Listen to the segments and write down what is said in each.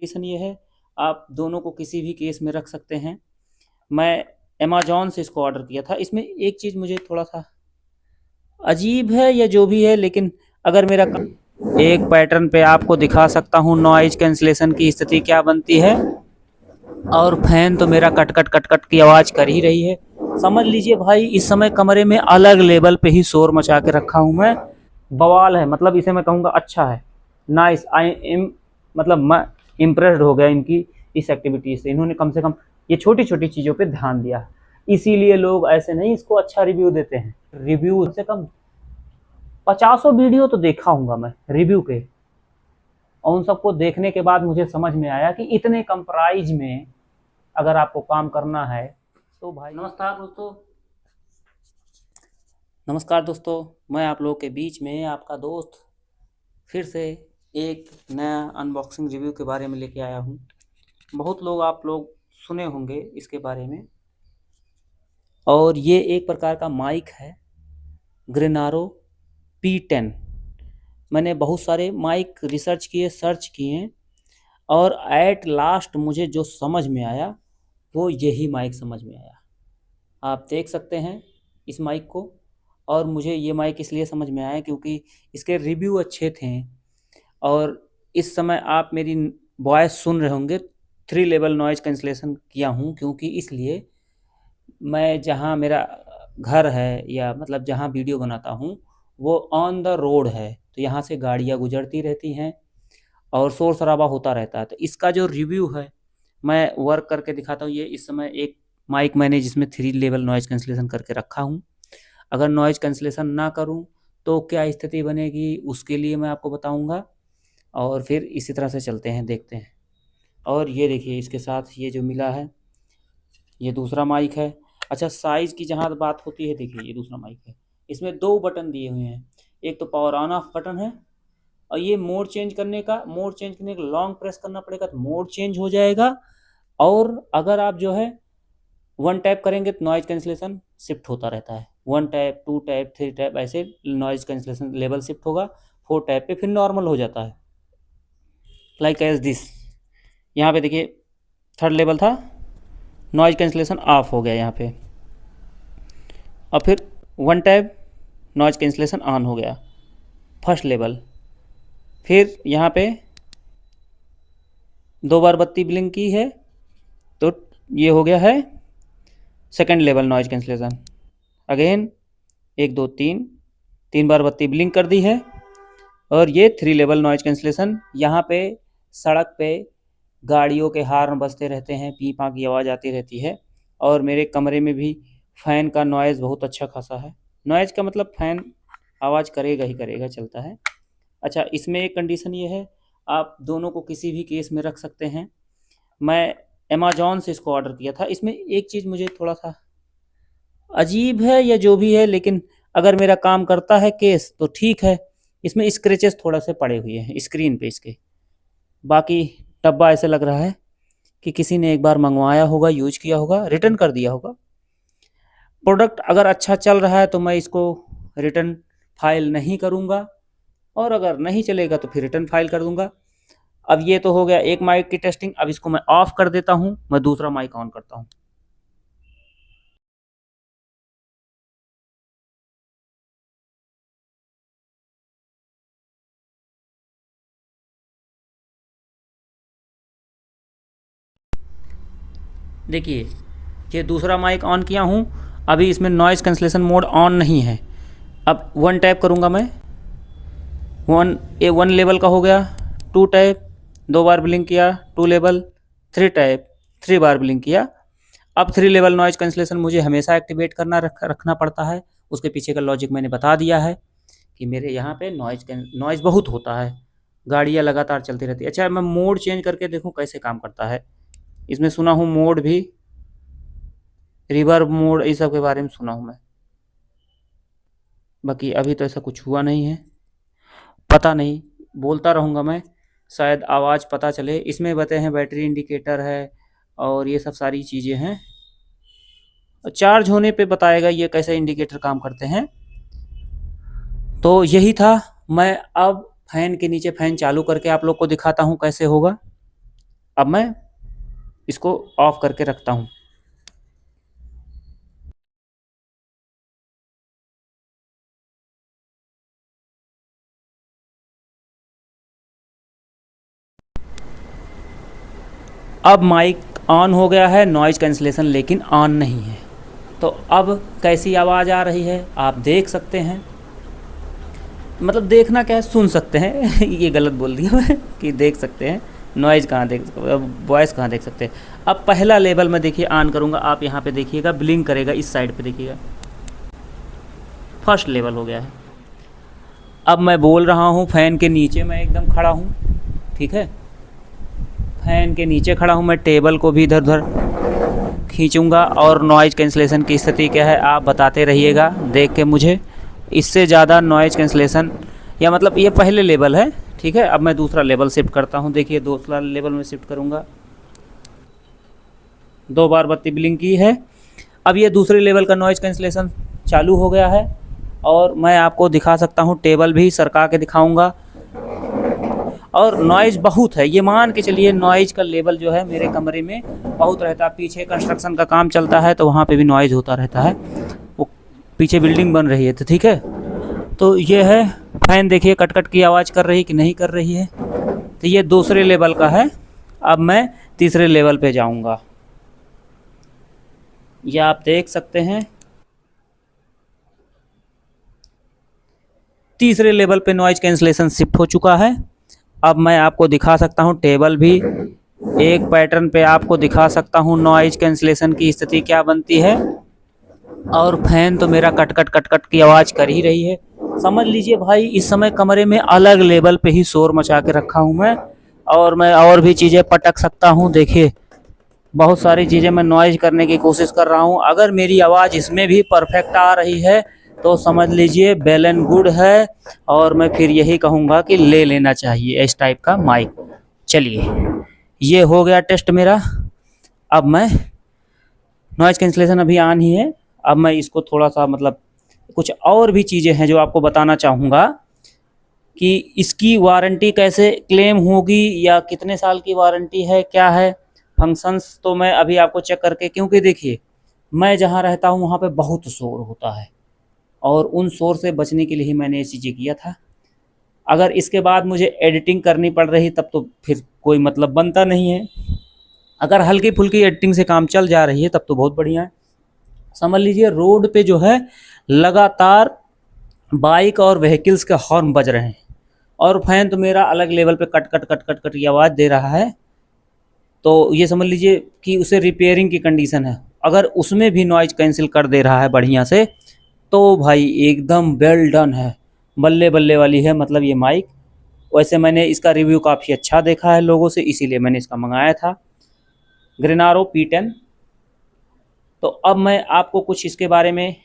Condition ये है, आप दोनों को किसी भी केस में रख सकते हैं। मैं अमेज़न से इसको ऑर्डर किया था। इसमें एक चीज़ मुझे थोड़ा-सा अजीब है या जो भी है, लेकिन अगर मेरा एक पैटर्न पे आपको दिखा सकता हूँ नॉइज़ कैंसलेशन की स्थिति क्या बनती है। और फैन तो मेरा कट-कट की आवाज़ कर ही रही है। समझ लीजिए भाई, इस समय कमरे में अलग लेवल पे ही शोर मचा के रखा हूँ मैं। बवाल है, मतलब इसे मैं कहूँगा अच्छा है, नाइस। आई एम मतलब मैं इम्प्रेस्ड हो गया इनकी इस एक्टिविटी से। इन्होंने कम से कम ये छोटी-छोटी चीज़ों पे ध्यान दिया। इसीलिए लोग ऐसे नहीं इसको अच्छा रिव्यू देते हैं। रिव्यू कम से कम 50 वीडियो तो देखा हूँगा मैं रिव्यू के, और उन सबको देखने के बाद मुझे समझ में आया कि इतने कम प्राइस में अगर आपको काम करना है तो भाई। नमस्कार दोस्तों, मैं आप लोगों के बीच में आपका दोस्त फिर से एक नया अनबॉक्सिंग रिव्यू के बारे में लेके आया हूँ। बहुत लोग आप लोग सुने होंगे इसके बारे में। और ये एक प्रकार का माइक है, ग्रेनारो P10। मैंने बहुत सारे माइक रिसर्च किए, सर्च किए, और एट लास्ट मुझे जो समझ में आया वो यही माइक समझ में आया। आप देख सकते हैं इस माइक को। और मुझे ये माइक इसलिए समझ में आया क्योंकि इसके रिव्यू अच्छे थे। और इस समय आप मेरी वॉइस सुन रहे होंगे, 3 लेवल नॉइज़ कैंसलेशन किया हूँ, क्योंकि इसलिए मैं जहाँ मेरा घर है या मतलब जहाँ वीडियो बनाता हूँ वो ऑन द रोड है, तो यहाँ से गाड़ियाँ गुजरती रहती हैं और शोर शराबा होता रहता है। तो इसका जो रिव्यू है मैं वर्क करके दिखाता हूँ। ये इस समय एक माइक मैंने जिसमें 3 लेवल नॉइज़ कैंसलेशन करके रखा हूँ। अगर नॉइज़ कैंसलेशन ना करूँ तो क्या स्थिति बनेगी, उसके लिए मैं आपको बताऊँगा। और फिर इसी तरह से चलते हैं, देखते हैं। और ये देखिए, इसके साथ ये जो मिला है ये दूसरा माइक है। अच्छा, साइज़ की जहाँ बात होती है, देखिए ये दूसरा माइक है। इसमें 2 बटन दिए हुए हैं। एक तो पावर ऑन ऑफ बटन है, और ये मोड चेंज करने का लॉन्ग प्रेस करना पड़ेगा तो मोड चेंज हो जाएगा। और अगर आप जो है 1 टैप करेंगे तो नॉइज़ कैंसलेशन शिफ्ट होता रहता है। 1 टैप, 2 टैप, 3 टैप, ऐसे नॉइज़ कैंसलेशन लेवल शिफ्ट होगा। 4 टैप पे फिर नॉर्मल हो जाता है, लाइक एज दिस। यहाँ पे देखिए 3rd लेवल था, नॉइज़ कैंसलेशन ऑफ हो गया यहाँ पे, और फिर 1 टैप, नॉइज़ कैंसलेशन ऑन हो गया, 1st लेवल। फिर यहाँ पे 2 बार बत्ती ब्लिंक की है तो ये हो गया है 2nd level noise cancellation. Again 1 2 3 बार बत्ती ब्लिंक कर दी है, और ये 3 लेवल नॉइज़ कैंसलेशन। यहाँ पे सड़क पे गाड़ियों के हॉर्न बजते रहते हैं, पी पा की आवाज़ आती रहती है। और मेरे कमरे में भी फ़ैन का नॉइज़ बहुत अच्छा खासा है। नॉइज़ का मतलब फ़ैन आवाज़ करेगा ही करेगा, चलता है। अच्छा, इसमें एक कंडीशन ये है, आप दोनों को किसी भी केस में रख सकते हैं। मैं अमेज़न से इसको ऑर्डर किया था। इसमें एक चीज़ मुझे थोड़ा-सा अजीब है या जो भी है, लेकिन अगर मेरा काम करता है केस तो ठीक है। इसमें स्क्रैचेस थोड़ा से पड़े हुए हैं स्क्रीन पे इसके। बाकी डब्बा ऐसा लग रहा है कि किसी ने एक बार मंगवाया होगा, यूज किया होगा, रिटर्न कर दिया होगा। प्रोडक्ट अगर अच्छा चल रहा है तो मैं इसको रिटर्न फाइल नहीं करूँगा, और अगर नहीं चलेगा तो फिर रिटर्न फाइल कर दूँगा। अब ये तो हो गया एक माइक की टेस्टिंग। अब इसको मैं ऑफ कर देता हूँ, मैं दूसरा माइक ऑन करता हूँ। देखिए, ये दूसरा माइक ऑन किया हूँ। अभी इसमें नॉइज़ कैंसलेशन मोड ऑन नहीं है। अब 1 टैप करूँगा मैं, 1 लेवल का हो गया। 2 टैप, 2 बार ब्लिंक किया, 2 लेवल। 3 टैप, 3 बार ब्लिंक किया। अब 3 लेवल नॉइज़ कैंसलेशन मुझे हमेशा एक्टिवेट करना रखना पड़ता है। उसके पीछे का लॉजिक मैंने बता दिया है कि मेरे यहाँ पे नॉइज़ बहुत होता है, गाड़ियाँ लगातार चलती रहती है। अच्छा, मैं मोड चेंज करके देखूँ कैसे काम करता है। इसमें सुना हूँ मोड भी, रिवर्ब मोड, इस सब के बारे में सुना हूँ मैं। बाकी अभी तो ऐसा कुछ हुआ नहीं है, पता नहीं, बोलता रहूँगा मैं, शायद आवाज़ पता चले। इसमें बताए हैं बैटरी इंडिकेटर है और ये सब सारी चीज़ें हैं। चार्ज होने पे बताएगा ये कैसे इंडिकेटर काम करते हैं। तो यही था। मैं अब फ़ैन के नीचे फ़ैन चालू करके आप लोग को दिखाता हूँ कैसे होगा। अब मैं इसको ऑफ करके रखता हूँ। अब माइक ऑन हो गया है, नॉइज़ कैंसिलेशन लेकिन ऑन नहीं है। तो अब कैसी आवाज़ आ रही है आप देख सकते हैं, मतलब देखना क्या है, सुन सकते हैं ये गलत बोल दिया मैं कि देख सकते हैं, नॉइज़ कहाँ देख, वॉइस कहाँ देख सकते हैं। अब पहला लेवल मैं देखिए ऑन करूँगा, आप यहाँ पे देखिएगा ब्लिंक करेगा, इस साइड पे देखिएगा, फर्स्ट लेवल हो गया है। अब मैं बोल रहा हूँ फ़ैन के नीचे मैं एकदम खड़ा हूँ, ठीक है, फ़ैन के नीचे खड़ा हूँ मैं, टेबल को भी इधर उधर खींचूँगा और नॉइज़ कैंसिलेशन की स्थिति क्या है आप बताते रहिएगा देख के मुझे। इससे ज़्यादा नॉइज़ कैंसिलेशन, या मतलब ये पहले लेवल है, ठीक है। अब मैं दूसरा लेवल शिफ्ट करता हूँ, देखिए दूसरा लेवल में शिफ्ट करूँगा, 2 बार बत्ती ब्लिंक की है। अब ये दूसरे लेवल का नॉइज़ कैंसिलेशन चालू हो गया है और मैं आपको दिखा सकता हूँ, टेबल भी सरका के दिखाऊँगा। और नॉइज़ बहुत है, ये मान के चलिए नॉइज़ का लेवल जो है मेरे कमरे में बहुत रहता है। पीछे कंस्ट्रक्शन का काम चलता है तो वहाँ पे भी नॉइज़ होता रहता है, वो पीछे बिल्डिंग बन रही है तो ठीक है। तो ये है फ़ैन, देखिए कट कट की आवाज़ कर रही कि नहीं कर रही है। तो ये दूसरे लेवल का है। अब मैं तीसरे लेवल पे जाऊँगा, ये आप देख सकते हैं, तीसरे लेवल पे नॉइज़ कैंसिलेशन शिफ्ट हो चुका है। अब मैं आपको दिखा सकता हूँ, टेबल भी एक पैटर्न पे आपको दिखा सकता हूँ नॉइज़ कैंसिलेशन की स्थिति क्या बनती है। और फैन तो मेरा कट कट कट कट की आवाज़ कर ही रही है। समझ लीजिए भाई इस समय कमरे में अलग लेवल पे ही शोर मचा के रखा हूँ मैं और भी चीज़ें पटक सकता हूँ। देखिए बहुत सारी चीज़ें मैं नॉइज़ करने की कोशिश कर रहा हूँ। अगर मेरी आवाज़ इसमें भी परफेक्ट आ रही है तो समझ लीजिए वेल एंड गुड है, और मैं फिर यही कहूँगा कि ले लेना चाहिए इस टाइप का माइक। चलिए ये हो गया टेस्ट मेरा। अब मैं नॉइज़ कैंसिलेशन अभी ऑन ही है, अब मैं इसको थोड़ा सा मतलब कुछ और भी चीज़ें हैं जो आपको बताना चाहूँगा कि इसकी वारंटी कैसे क्लेम होगी या कितने साल की वारंटी है, क्या है फंक्शंस, तो मैं अभी आपको चेक करके, क्योंकि देखिए मैं जहाँ रहता हूँ वहाँ पे बहुत शोर होता है और उन शोर से बचने के लिए ही मैंने ये चीज़ें किया था। अगर इसके बाद मुझे एडिटिंग करनी पड़ रही तब तो फिर कोई मतलब बनता नहीं है। अगर हल्की फुल्की एडिटिंग से काम चल जा रही है तब तो बहुत बढ़िया है। समझ लीजिए रोड पे जो है लगातार बाइक और व्हीकल्स के हॉर्न बज रहे हैं और फैन तो मेरा अलग लेवल पे cut cut cut cut cut की आवाज़ दे रहा है। तो ये समझ लीजिए कि उसे रिपेयरिंग की कंडीशन है। अगर उसमें भी नॉइज़ कैंसिल कर दे रहा है बढ़िया से तो भाई एकदम वेल डन है, बल्ले बल्ले वाली है मतलब ये माइक। वैसे मैंने इसका रिव्यू काफ़ी अच्छा देखा है लोगों से, इसीलिए मैंने इसका मंगाया था, ग्रेनारो P10। तो अब मैं आपको कुछ इसके बारे में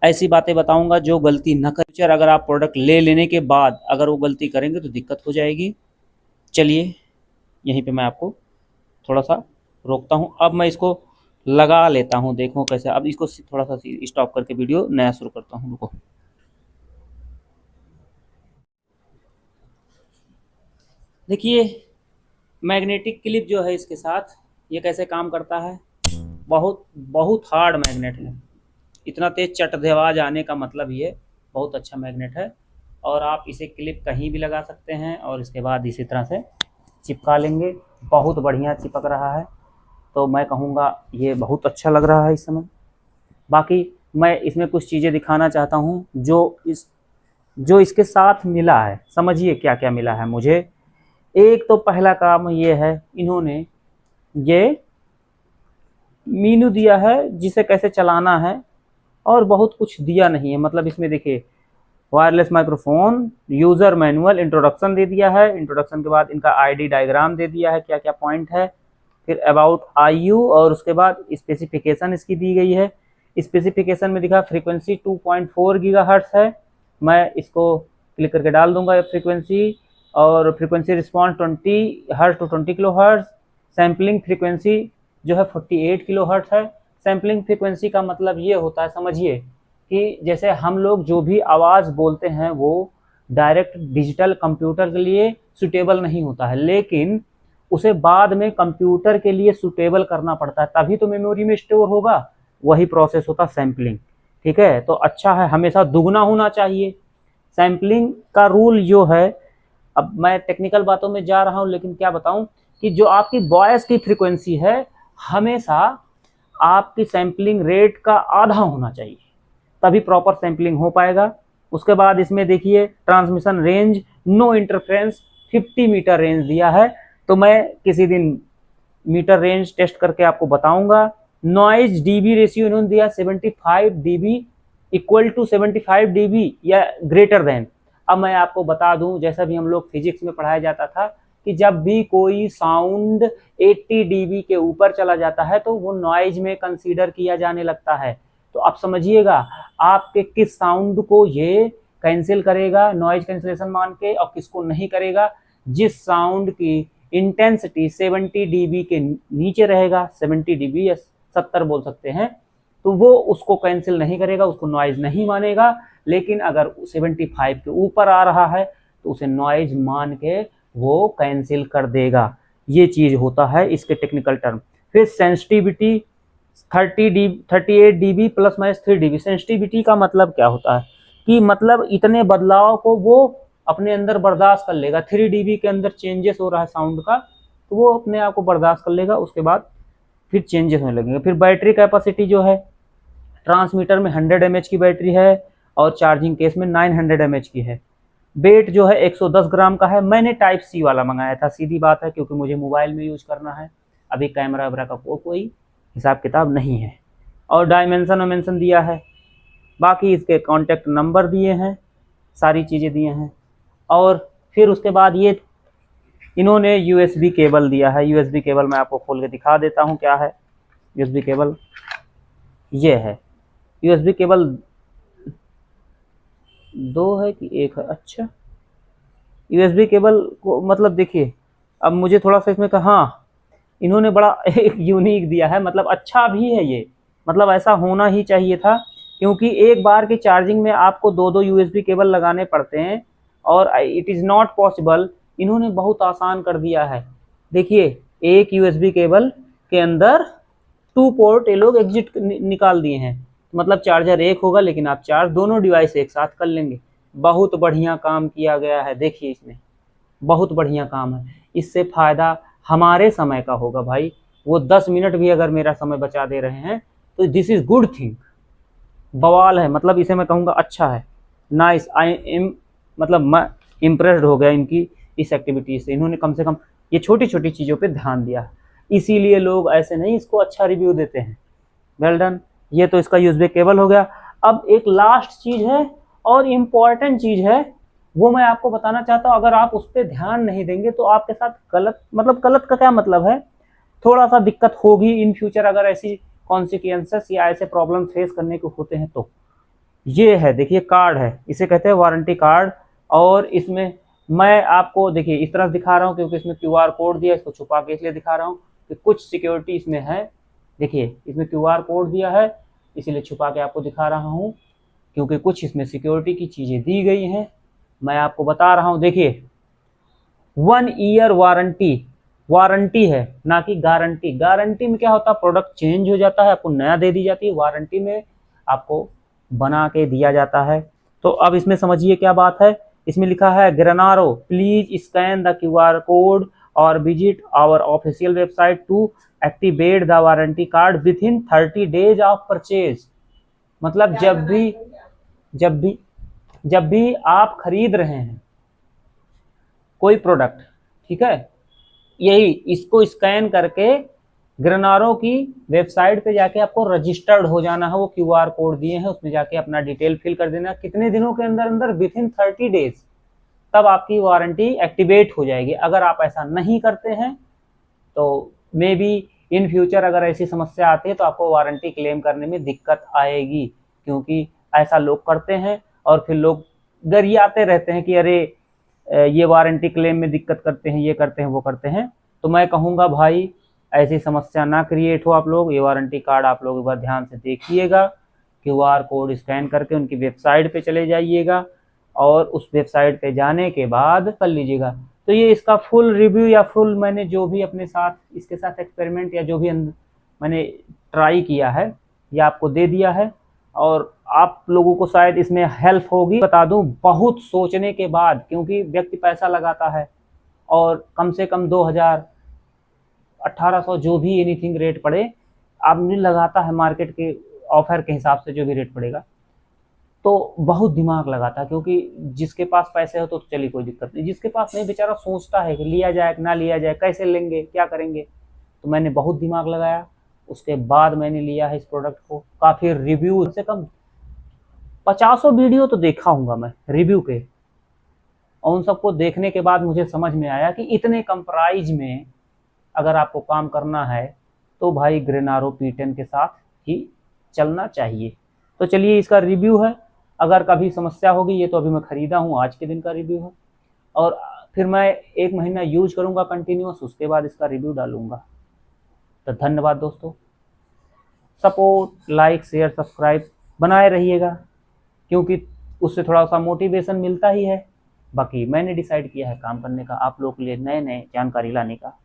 ऐसी बातें बताऊंगा जो गलती न करें। अगर आप प्रोडक्ट ले लेने के बाद अगर वो गलती करेंगे तो दिक्कत हो जाएगी। चलिए यहीं पे मैं आपको थोड़ा सा रोकता हूँ, अब मैं इसको लगा लेता हूँ, देखो कैसे। अब इसको थोड़ा सा स्टॉप करके वीडियो नया शुरू करता हूँ, रुको। देखिए मैग्नेटिक क्लिप जो है इसके साथ ये कैसे काम करता है, बहुत बहुत हार्ड मैग्नेट है। इतना तेज चट आवाज़ आने का मतलब ये बहुत अच्छा मैग्नेट है। और आप इसे क्लिप कहीं भी लगा सकते हैं और इसके बाद इसी तरह से चिपका लेंगे, बहुत बढ़िया चिपक रहा है। तो मैं कहूँगा ये बहुत अच्छा लग रहा है इस समय। बाकी मैं इसमें कुछ चीज़ें दिखाना चाहता हूँ जो इसके साथ मिला है। समझिए क्या क्या मिला है मुझे। एक तो पहला काम ये है, इन्होंने ये मीनू दिया है जिसे कैसे चलाना है, और बहुत कुछ दिया नहीं है। मतलब इसमें देखिए wireless microphone, user manual, introduction दे दिया है। इंट्रोडक्शन के बाद इनका आईडी डायग्राम दे दिया है, क्या क्या पॉइंट है। फिर अबाउट IU और उसके बाद स्पेसिफिकेशन इसकी दी गई है। स्पेसिफिकेशन में दिखा फ्रीक्वेंसी 2.4 गीगाहर्ट्ज़ है। मैं इसको क्लिक करके डाल दूंगा ये फ्रीक्वेंसी। और frequency response 20 hertz to 20 kilohertz. Sampling frequency जो है 48 किलो हर्ट्ज़ है। सैम्पलिंग फ्रीक्वेंसी का मतलब ये होता है, समझिए कि जैसे हम लोग जो भी आवाज़ बोलते हैं वो डायरेक्ट डिजिटल कंप्यूटर के लिए सूटेबल नहीं होता है, लेकिन उसे बाद में कंप्यूटर के लिए सूटेबल करना पड़ता है, तभी तो मेमोरी में स्टोर होगा। वही प्रोसेस होता सैम्पलिंग। ठीक है, तो अच्छा है, हमेशा दुगना होना चाहिए। सैम्पलिंग का रूल जो है, अब मैं टेक्निकल बातों में जा रहा हूं, लेकिन क्या बताऊं कि जो आपकी वॉइस की फ्रीक्वेंसी है, हमेशा आपकी सैम्पलिंग रेट का आधा होना चाहिए, तभी प्रॉपर सैम्पलिंग हो पाएगा। उसके बाद इसमें देखिए transmission range, no interference, 50 metre range दिया है, तो मैं किसी दिन मीटर रेंज टेस्ट करके आपको बताऊंगा। नॉइज डीबी रेशियो इन्होंने दिया 75 डीबी इक्वल टू 75 डीबी या ग्रेटर देन। अब मैं आपको बता दूं, जैसा भी हम लोग फिजिक्स में पढ़ाया जाता था कि जब भी कोई साउंड 80 डीबी के ऊपर चला जाता है तो वो नॉइज में कंसीडर किया जाने लगता है। तो आप समझिएगा आपके किस साउंड को ये कैंसिल करेगा नॉइज कैंसिलेशन मान के, और किसको नहीं करेगा। जिस साउंड की इंटेंसिटी 70 डीबी के नीचे रहेगा, 70 डीबी या 70 बोल सकते हैं, तो वो उसको कैंसिल नहीं करेगा, उसको नॉइज नहीं मानेगा। लेकिन अगर 75 के ऊपर आ रहा है तो उसे नॉइज मान के वो कैंसिल कर देगा। ये चीज होता है इसके टेक्निकल टर्म। फिर sensitivity 38 dB plus minus 3 dB. Sensitivity का मतलब क्या होता है कि मतलब इतने बदलाव को वो अपने अंदर बर्दाश्त कर लेगा। 3 डीबी के अंदर चेंजेस हो रहा है साउंड का, तो वो अपने आप को बर्दाश्त कर लेगा, उसके बाद फिर चेंजेस होने लगेंगे। फिर बैटरी कैपेसिटी जो है, ट्रांसमीटर में 100 mAh की बैटरी है और चार्जिंग केस में 900 mAh की है। वेट जो है 110 ग्राम का है। मैंने टाइप सी वाला मंगाया था, सीधी बात है, क्योंकि मुझे मोबाइल में यूज करना है, अभी कैमरा वैमरा का कोई हिसाब किताब नहीं है। और डायमेंशन दिया है, बाकी इसके कॉन्टेक्ट नंबर दिए हैं, सारी चीज़ें दिए हैं। और फिर उसके बाद ये इन्होंने यूएसबी केबल दिया है। यूएसबी केबल मैं आपको खोल के दिखा देता हूँ क्या है। यूएसबी केबल ये है। यूएसबी केबल 2 है कि 1 है? अच्छा, यूएसबी केबल को मतलब देखिए, अब मुझे थोड़ा सा इसमें कहा, हाँ इन्होंने बड़ा एक यूनिक दिया है, मतलब अच्छा भी है ये, मतलब ऐसा होना ही चाहिए था, क्योंकि एक बार की चार्जिंग में आपको 2 यूएसबी केबल लगाने पड़ते हैं और इट इज़ नॉट पॉसिबल। इन्होंने बहुत आसान कर दिया है। देखिए, एक यूएसबी केबल के अंदर 2 पोर्ट ये लोग एग्जिट निकाल दिए हैं, मतलब चार्जर एक होगा लेकिन आप चार्ज दोनों डिवाइस एक साथ कर लेंगे। बहुत बढ़िया काम किया गया है, देखिए इसमें बहुत बढ़िया काम है। इससे फायदा हमारे समय का होगा भाई। वो 10 मिनट भी अगर मेरा समय बचा दे रहे हैं तो दिस इज गुड थिंग, बवाल है, मतलब इसे मैं कहूँगा अच्छा है, नाइस। आई एम मतलब मैं इम्प्रेस्ड हो गया इनकी इस एक्टिविटी से। इन्होंने कम से कम ये छोटी छोटी चीज़ों पे ध्यान दिया, इसीलिए लोग ऐसे नहीं इसको अच्छा रिव्यू देते हैं। Well done. ये तो इसका यूएसबी केबल हो गया। अब एक लास्ट चीज़ है और इम्पॉर्टेंट चीज़ है, वो मैं आपको बताना चाहता हूँ। अगर आप उस पर ध्यान नहीं देंगे तो आपके साथ गलत, मतलब गलत का क्या मतलब है, थोड़ा सा दिक्कत होगी इन फ्यूचर अगर ऐसी कॉन्सिक्वेंसेस या ऐसे प्रॉब्लम फेस करने को होते हैं तो। ये है, देखिए कार्ड है, इसे कहते हैं वारंटी कार्ड। और इसमें मैं आपको देखिए इस तरह दिखा रहा हूँ क्योंकि इसमें क्यूआर कोड दिया, इसको छुपा के इसलिए दिखा रहा हूँ कि कुछ सिक्योरिटी इसमें है। देखिए इसमें क्यूआर कोड दिया है, इसीलिए छुपा के आपको दिखा रहा हूँ, क्योंकि कुछ इसमें सिक्योरिटी की चीज़ें दी गई हैं, मैं आपको बता रहा हूँ। देखिए 1 ईयर वारंटी है, ना कि गारंटी। गारंटी में क्या होता है, प्रोडक्ट चेंज हो जाता है, आपको नया दे दी जाती है। वारंटी में आपको बना के दिया जाता है। तो अब इसमें समझिए क्या बात है। इसमें लिखा है ग्रेनारो please scan the QR code और visit our official website to activate the warranty card within 30 days of purchase. मतलब जब भी आप खरीद रहे हैं कोई प्रोडक्ट, ठीक है, यही इसको स्कैन करके ग्रेनारो की वेबसाइट पे जाके आपको रजिस्टर्ड हो जाना है। वो क्यूआर कोड दिए हैं, उसमें जाके अपना डिटेल फिल कर देना, कितने दिनों के अंदर अंदर, विद इन 30 डेज, तब आपकी वारंटी एक्टिवेट हो जाएगी। अगर आप ऐसा नहीं करते हैं तो मे बी इन फ्यूचर अगर ऐसी समस्या आती है तो आपको वारंटी क्लेम करने में दिक्कत आएगी, क्योंकि ऐसा लोग करते हैं और फिर लोग गरियाते रहते हैं कि अरे ये वारंटी क्लेम में दिक्कत करते हैं, ये करते हैं, वो करते हैं। तो मैं कहूँगा भाई ऐसी समस्या ना क्रिएट हो आप लोग। ये वारंटी कार्ड आप लोग एक बार ध्यान से देखिएगा, क्यूआर कोड स्कैन करके उनकी वेबसाइट पे चले जाइएगा और उस वेबसाइट पे जाने के बाद कर लीजिएगा। तो ये इसका फुल रिव्यू या फुल मैंने जो भी अपने साथ इसके साथ एक्सपेरिमेंट या जो भी मैंने ट्राई किया है ये आपको दे दिया है, और आप लोगों को शायद इसमें हेल्प होगी। बता दूं, बहुत सोचने के बाद, क्योंकि व्यक्ति पैसा लगाता है और कम से कम 2000 1800 जो भी एनीथिंग रेट पड़े आदमी लगाता है, मार्केट के ऑफर के हिसाब से जो भी रेट पड़ेगा, तो बहुत दिमाग लगाता है। क्योंकि जिसके पास पैसे हो तो चलिए कोई दिक्कत नहीं, जिसके पास नहीं बेचारा सोचता है कि लिया जाए कि ना लिया जाए, कैसे लेंगे, क्या करेंगे। तो मैंने बहुत दिमाग लगाया, उसके बाद मैंने लिया है इस प्रोडक्ट को। काफ़ी रिव्यू, कम से कम 50 वीडियो तो देखा हूँगा मैं रिव्यू के, और उन सबको देखने के बाद मुझे समझ में आया कि इतने कम प्राइस में अगर आपको काम करना है तो भाई ग्रेनारो P10 के साथ ही चलना चाहिए। तो चलिए इसका रिव्यू है, अगर कभी समस्या होगी, ये तो अभी मैं ख़रीदा हूँ, आज के दिन का रिव्यू है, और फिर मैं 1 महीना यूज करूँगा कंटिन्यूस, उसके बाद इसका रिव्यू डालूँगा। तो धन्यवाद दोस्तों, सपोर्ट, लाइक, शेयर, सब्सक्राइब बनाए रहिएगा, क्योंकि उससे थोड़ा सा मोटिवेशन मिलता ही है। बाकी मैंने डिसाइड किया है काम करने का, आप लोगों के लिए नए नए जानकारी लाने का,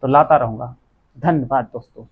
तो लाता रहूँगा। धन्यवाद दोस्तों।